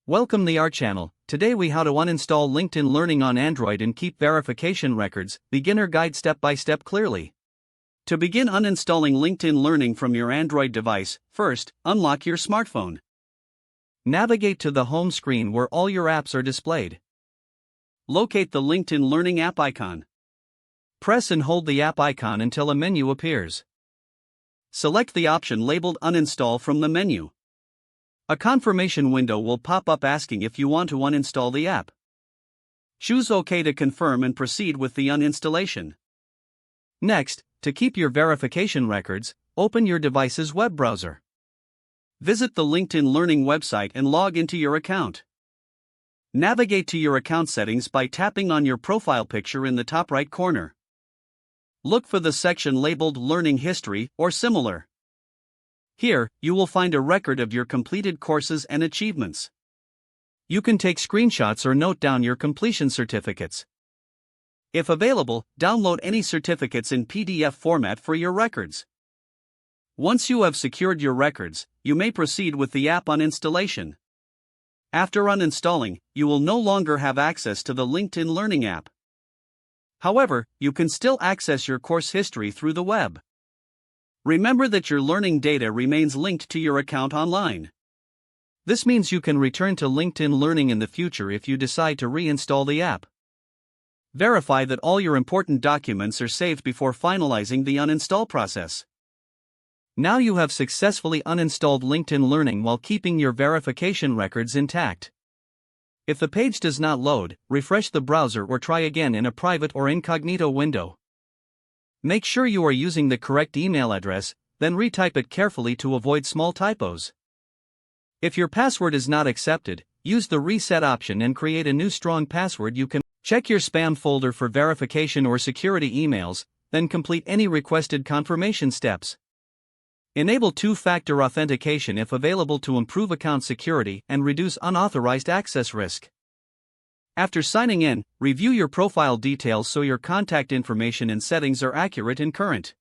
Welcome to our channel. Today we how to uninstall LinkedIn Learning on Android and keep verification records, beginner guide step by step clearly. To begin uninstalling LinkedIn Learning from your Android device, first, unlock your smartphone. Navigate to the home screen where all your apps are displayed. Locate the LinkedIn Learning app icon. Press and hold the app icon until a menu appears. Select the option labeled Uninstall from the menu. A confirmation window will pop up asking if you want to uninstall the app. Choose OK to confirm and proceed with the uninstallation. Next, to keep your verification records, open your device's web browser. Visit the LinkedIn Learning website and log into your account. Navigate to your account settings by tapping on your profile picture in the top right corner. Look for the section labeled Learning History or similar. Here, you will find a record of your completed courses and achievements. You can take screenshots or note down your completion certificates. If available, download any certificates in PDF format for your records. Once you have secured your records, you may proceed with the app uninstallation. After uninstalling, you will no longer have access to the LinkedIn Learning app. However, you can still access your course history through the web. Remember that your learning data remains linked to your account online. This means you can return to LinkedIn Learning in the future if you decide to reinstall the app. Verify that all your important documents are saved before finalizing the uninstall process. Now you have successfully uninstalled LinkedIn Learning while keeping your verification records intact. If the page does not load, refresh the browser or try again in a private or incognito window. Make sure you are using the correct email address, then retype it carefully to avoid small typos. If your password is not accepted, use the reset option and create a new strong password. You can check your spam folder for verification or security emails, then complete any requested confirmation steps. Enable two-factor authentication if available to improve account security and reduce unauthorized access risk. After signing in, review your profile details so your contact information and settings are accurate and current.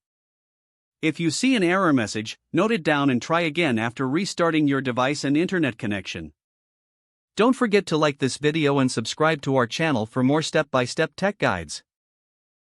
If you see an error message, note it down and try again after restarting your device and internet connection. Don't forget to like this video and subscribe to our channel for more step-by-step tech guides.